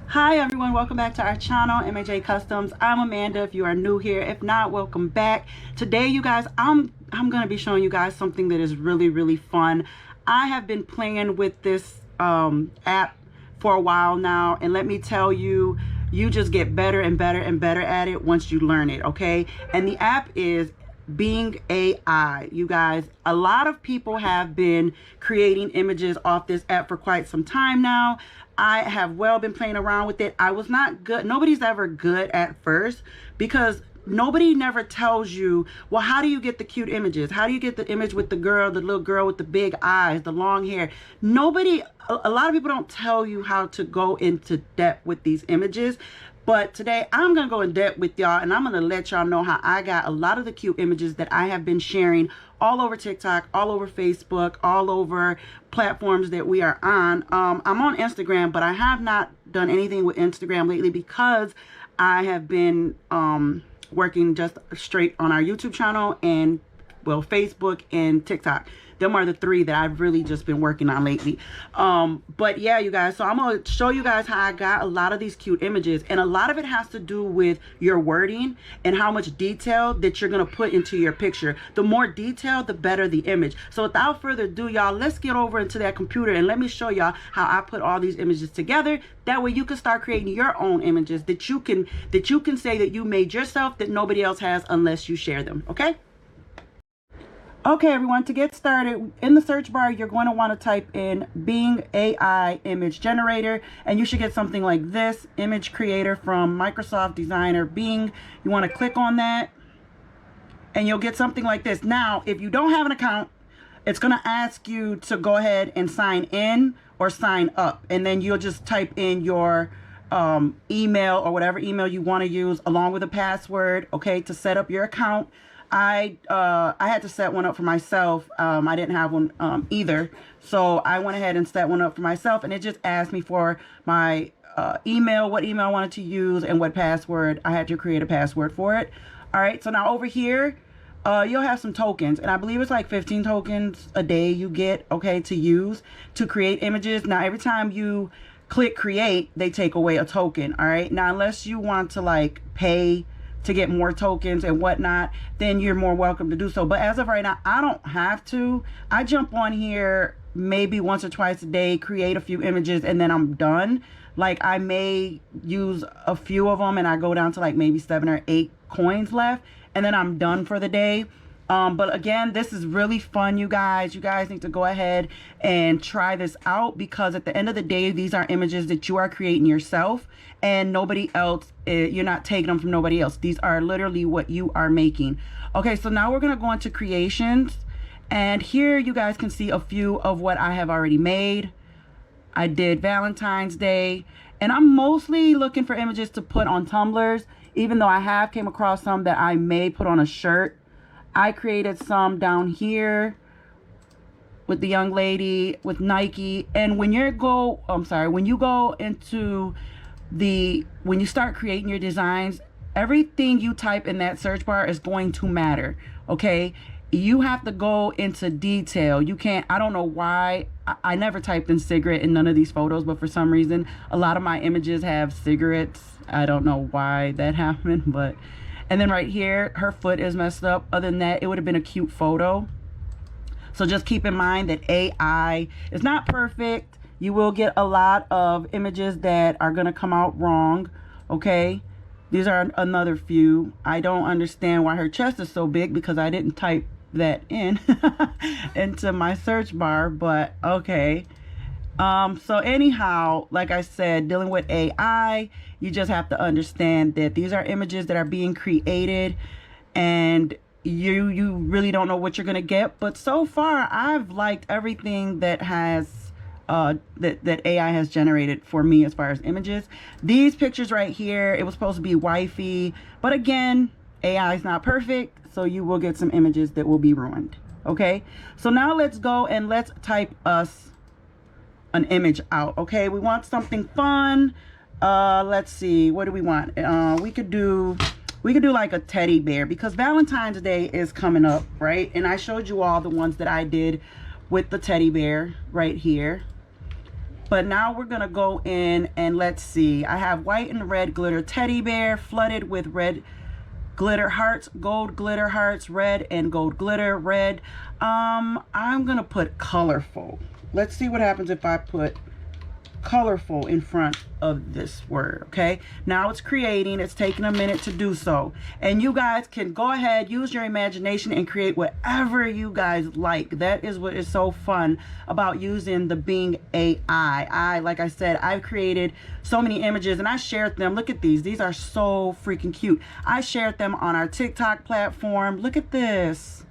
Hi everyone, welcome back to our channel, M.A.J. Customs. I'm Amanda. If you are new here, if not, welcome back. Today, you guys, I'm going to be showing you guys something that is really fun. I have been playing with this app for a while now, and let me tell you, you just get better and better and better at it once you learn it, okay? And the app is Being AI. You guys, a lot of people have been creating images off this app for quite some time now. I have been playing around with it. I was not good. Nobody's ever good at first because nobody never tells you, well, how do you get the cute images? How do you get the image with the little girl with the big eyes, the long hair? A lot of people don't tell you how to go into depth with these images. But today I'm going to go in depth with y'all, and I'm going to let y'all know how I got a lot of the cute images that I have been sharing all over TikTok, all over Facebook, all over platforms that we are on. I'm on Instagram, but I have not done anything with Instagram lately because I have been working just straight on our YouTube channel and, well, Facebook and TikTok. Them are the three that I've really just been working on lately. But yeah, you guys, so I'm going to show you guys how I got a lot of these cute images. And a lot of it has to do with your wording and how much detail that you're going to put into your picture. The more detail, the better the image. So without further ado, y'all, let's get over into that computer and let me show y'all how I put all these images together. That way you can start creating your own images that you can say that you made yourself, that nobody else has unless you share them. Okay? Okay, everyone, to get started, in the search bar, you're going to want to type in Bing AI image generator, and you should get something like this, image creator from Microsoft Designer Bing. You want to click on that, and you'll get something like this. Now, if you don't have an account, it's going to ask you to go ahead and sign in or sign up, and then you'll just type in your email or whatever email you want to use along with a password, okay, to set up your account. I had to set one up for myself. I didn't have one either. So I went ahead and set one up for myself, and it just asked me for my email, what email I wanted to use, and what password. I had to create a password for it. All right, so now over here, you'll have some tokens, and I believe it's like 15 tokens a day you get, okay, to use to create images. Now, every time you click create, they take away a token. All right, now unless you want to like pay to get more tokens and whatnot, then you're more welcome to do so. But as of right now, I don't have to. I jump on here maybe once or twice a day, create a few images, and then I'm done. Like, I may use a few of them and I go down to like maybe 7 or 8 coins left, and then I'm done for the day. But again, this is really fun, you guys. You guys need to go ahead and try this out, because at the end of the day, these are images that you are creating yourself, and nobody else, you're not taking them from nobody else. These are literally what you are making. Okay, so now we're going to go into creations, and here you guys can see a few of what I have already made. I did Valentine's Day, and I'm mostly looking for images to put on tumblers, even though I have came across some that I may put on a shirt. I created some down here with the young lady with Nike. And when you go into when you start creating your designs, everything you type in that search bar is going to matter. Okay, you have to go into detail. You can't, I don't know why, I never typed in cigarette in none of these photos, but for some reason a lot of my images have cigarettes. I don't know why that happened, but. And then right here, her foot is messed up. Other than that, it would have been a cute photo. So just keep in mind that AI is not perfect. You will get a lot of images that are going to come out wrong. Okay, these are another few. I don't understand why her chest is so big, because I didn't type that in into my search bar, but okay. So anyhow, like I said, dealing with AI, you just have to understand that these are images that are being created, and you really don't know what you're gonna get. But so far, I've liked everything that has that AI has generated for me as far as images. These pictures right here, it was supposed to be wifey, but again, AI is not perfect, so you will get some images that will be ruined. Okay, so now let's go and let's type us an image out. Okay, we want something fun. Let's see, what do we want? We could do like a teddy bear, because Valentine's Day is coming up, right? And I showed you all the ones that I did with the teddy bear right here. But now we're gonna go in and let's see. I have white and red glitter teddy bear flooded with red glitter hearts, gold glitter hearts, red and gold glitter, red. I'm gonna put colorful. Let's see what happens if I put colorful in front of this word. Okay, now it's creating. It's taking a minute to do so, and you guys can go ahead, use your imagination and create whatever you guys like. That is what is so fun about using the Bing AI. Like I said, I've created so many images and I shared them. Look at these are so freaking cute. I shared them on our TikTok platform. Look at this.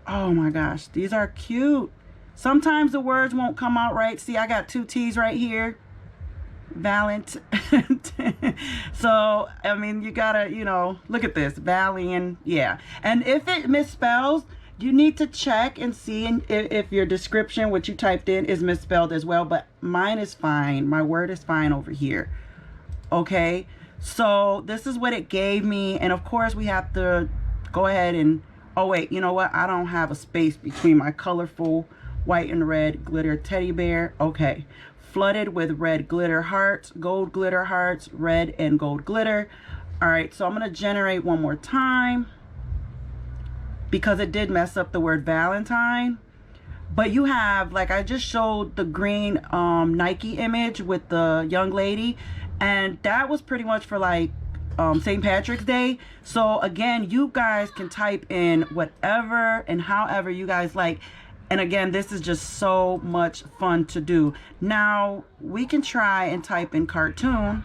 Oh my gosh, these are cute. Sometimes the words won't come out right. See, I got 2 T's right here. Valiant. So, I mean, you gotta, you know, look at this. Valiant. Yeah. And if it misspells, you need to check and see if your description, what you typed in, is misspelled as well. But mine is fine. My word is fine over here. Okay. So, this is what it gave me. And, of course, we have to go ahead and... Oh, wait. You know what? I don't have a space between my colorful... white and red glitter teddy bear. Okay, flooded with red glitter hearts, gold glitter hearts, red and gold glitter. All right, so I'm gonna generate one more time because it did mess up the word Valentine. But you have, like I just showed the green Nike image with the young lady, and that was pretty much for like St. Patrick's Day. So again, you guys can type in whatever and however you guys like. And again, this is just so much fun to do. Now, we can try and type in cartoon.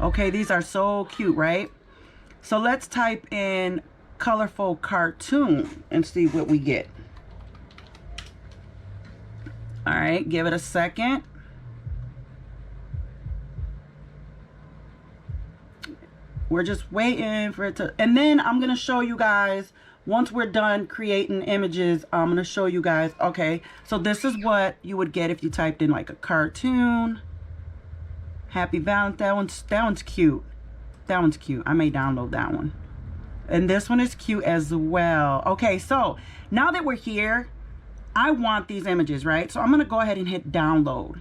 Okay, these are so cute, right? So let's type in colorful cartoon and see what we get. All right, give it a second. We're just waiting for it to... And then I'm going to show you guys... Once we're done creating images, I'm going to show you guys. Okay, so this is what you would get if you typed in like a cartoon. Happy Valentine's. That one's cute. That one's cute. I may download that one. And this one is cute as well. Okay, so now that we're here, I want these images, right? So I'm going to go ahead and hit download.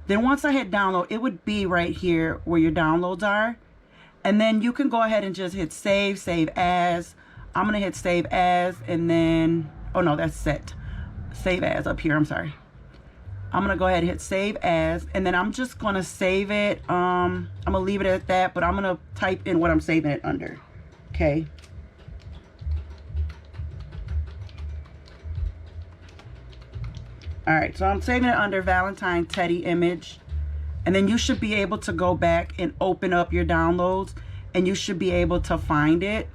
Then once I hit download, it would be right here where your downloads are. And then you can go ahead and just hit save, save as. I'm going to hit save as, and then, oh no, that's set. Save as up here, I'm sorry. I'm going to go ahead and hit save as, and then I'm just going to save it. I'm going to leave it at that, but I'm going to type in what I'm saving it under. Okay. All right, so I'm saving it under Valentine Teddy image. And then you should be able to go back and open up your downloads, and you should be able to find it.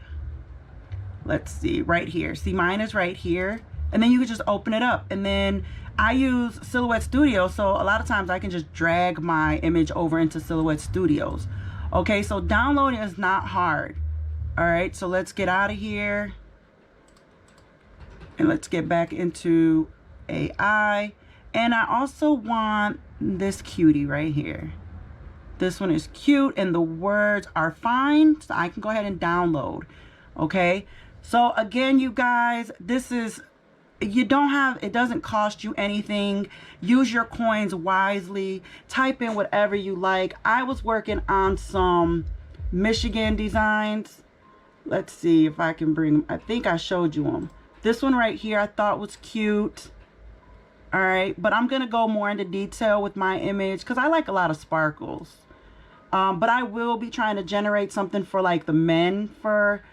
Let's see, right here. See, mine is right here. And then you can just open it up. And then I use Silhouette Studio, so a lot of times I can just drag my image over into Silhouette Studios. Okay, so downloading is not hard. All right, so let's get out of here. And let's get back into AI. And I also want this cutie right here. This one is cute and the words are fine, so I can go ahead and download. Okay, so again, you guys, this is, you don't have, it doesn't cost you anything. Use your coins wisely. Type in whatever you like. I was working on some Michigan designs. Let's see if I can bring, I think I showed you them. This one right here I thought was cute. All right, but I'm gonna go more into detail with my image because I like a lot of sparkles. But I will be trying to generate something for like the men for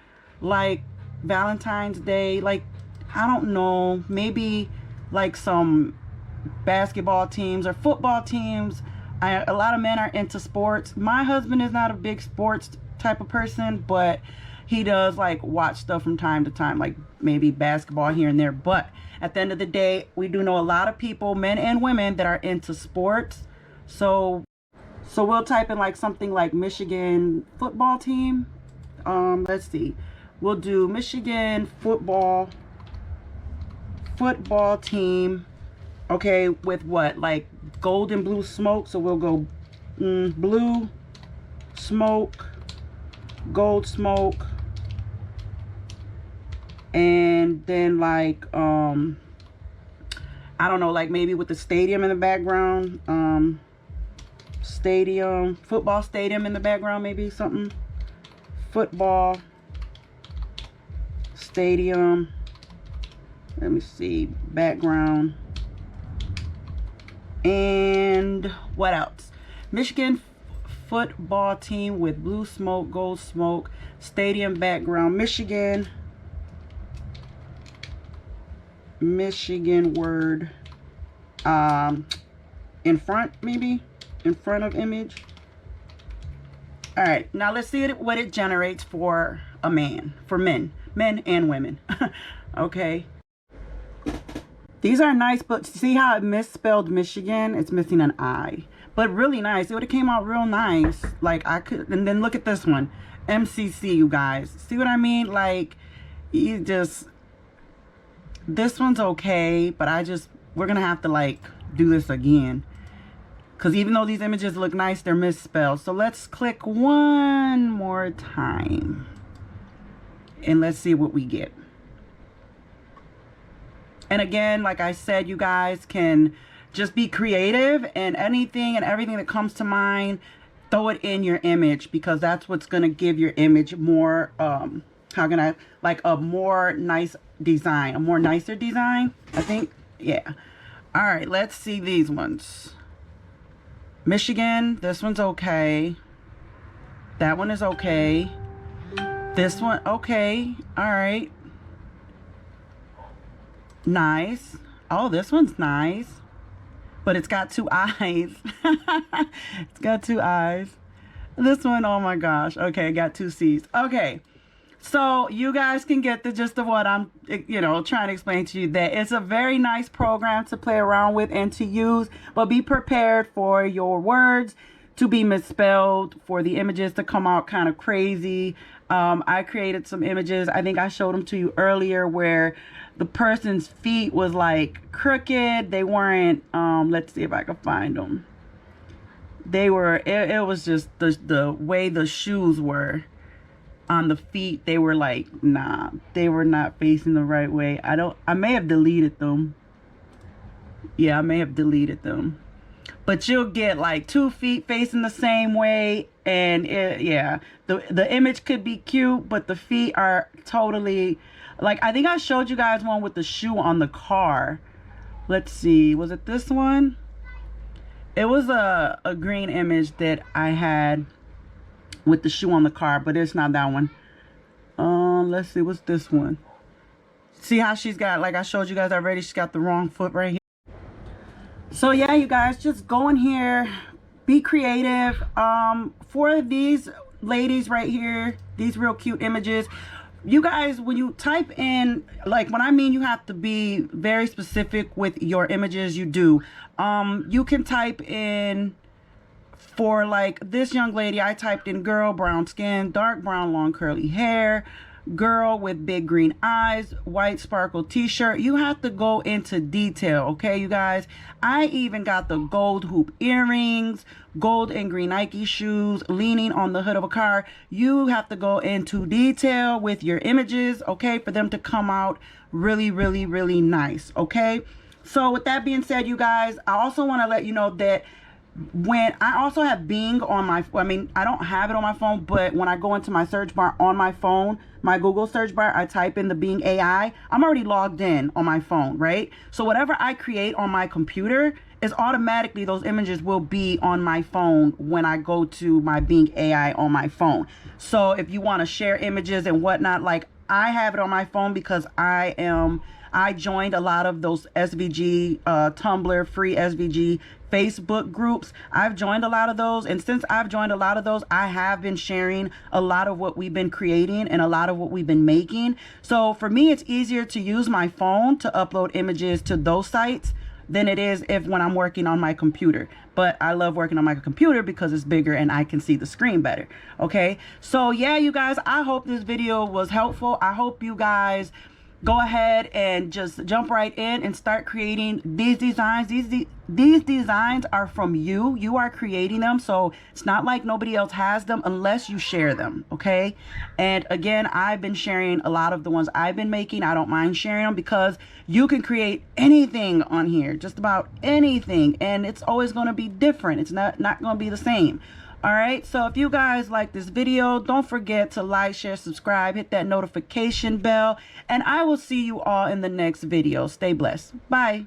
like Valentine's Day. Like, I don't know, maybe like some basketball teams or football teams. A lot of men are into sports. My husband is not a big sports type of person, but he does like watch stuff from time to time, like maybe basketball here and there. But at the end of the day, we do know a lot of people, men and women, that are into sports. So we'll type in like something like Michigan football team. Let's see. We'll do Michigan football team. Okay, with what? Like gold and blue smoke. So we'll go blue smoke, gold smoke, and then like I don't know, like maybe with the stadium in the background, stadium, football stadium in the background, maybe something, football stadium, let me see, background. And what else? Michigan football team with blue smoke, gold smoke, stadium background, Michigan word in front, maybe in front of image. All right, now let's see what it generates for a man, for men and women. Okay, these are nice, but see how it misspelled Michigan? It's missing an I, but really nice. It would have came out real nice. Like I could, and then look at this one, MCC, you guys. See what I mean? Like, you just, this one's okay, but we're gonna have to like do this again, because even though these images look nice, they're misspelled. So let's click one more time and let's see what we get. And again, like I said, you guys can just be creative, and anything and everything that comes to mind, throw it in your image, because that's what's going to give your image more, how can I, like a more nice design, a more nicer design, I think. Yeah. All right, let's see these ones. Michigan, this one's okay. That one is okay. This one, okay. All right. Nice. Oh, this one's nice, but it's got two eyes. It's got two eyes. This one, oh my gosh. Okay, I got two C's. Okay, so you guys can get the gist of what I'm, trying to explain to you. That it's a very nice program to play around with and to use, but be prepared for your words to be misspelled, for the images to come out kind of crazy. I created some images, I think I showed them to you earlier, where the person's feet was like crooked. They weren't, let's see if I can find them. They were, it was just the way the shoes were on the feet. They were like, nah, they were not facing the right way. I may have deleted them. Yeah, I may have deleted them. But you'll get like 2 feet facing the same way, and yeah, the image could be cute, but the feet are totally, like, I think I showed you guys one with the shoe on the car. Let's see, was it this one? It was a green image that I had with the shoe on the car, but it's not that one. Let's see, what's this one? See how she's got, like I showed you guys already, she's got the wrong foot right here. So yeah, you guys, just go in here, be creative. For these ladies right here, these real cute images, you guys, when you type in, like, when I mean you have to be very specific with your images, you do. You can type in, for like this young lady, I typed in girl, brown skin, dark brown, long curly hair, girl with big green eyes, white sparkle t-shirt. You have to go into detail, okay, you guys? I even got the gold hoop earrings, gold and green Nike shoes, leaning on the hood of a car. You have to go into detail with your images, okay, for them to come out really, really, really nice, okay? So with that being said, you guys, I also want to let you know that when I also have Bing on my, I mean, I don't have it on my phone, but when I go into my search bar on my phone, my Google search bar, I type in the Bing AI, I'm already logged in on my phone, right? So whatever I create on my computer is automatically, those images will be on my phone when I go to my Bing AI on my phone. So if you want to share images and whatnot, like, I have it on my phone because I joined a lot of those SVG, Tumblr, free SVG Facebook groups. I've joined a lot of those, and since I've joined a lot of those, I have been sharing a lot of what we've been creating and a lot of what we've been making. So for me, it's easier to use my phone to upload images to those sites than it is when I'm working on my computer. But I love working on my computer because it's bigger and I can see the screen better. Okay, so yeah, you guys, I hope this video was helpful. I hope you guys go ahead and just jump right in and start creating these designs. These designs are from you. You are creating them, so it's not like nobody else has them unless you share them, okay? And again, I've been sharing a lot of the ones I've been making. I don't mind sharing them because you can create anything on here, just about anything, and it's always going to be different. It's not going to be the same. All right, so if you guys like this video, don't forget to like, share, subscribe, hit that notification bell, and I will see you all in the next video. Stay blessed. Bye.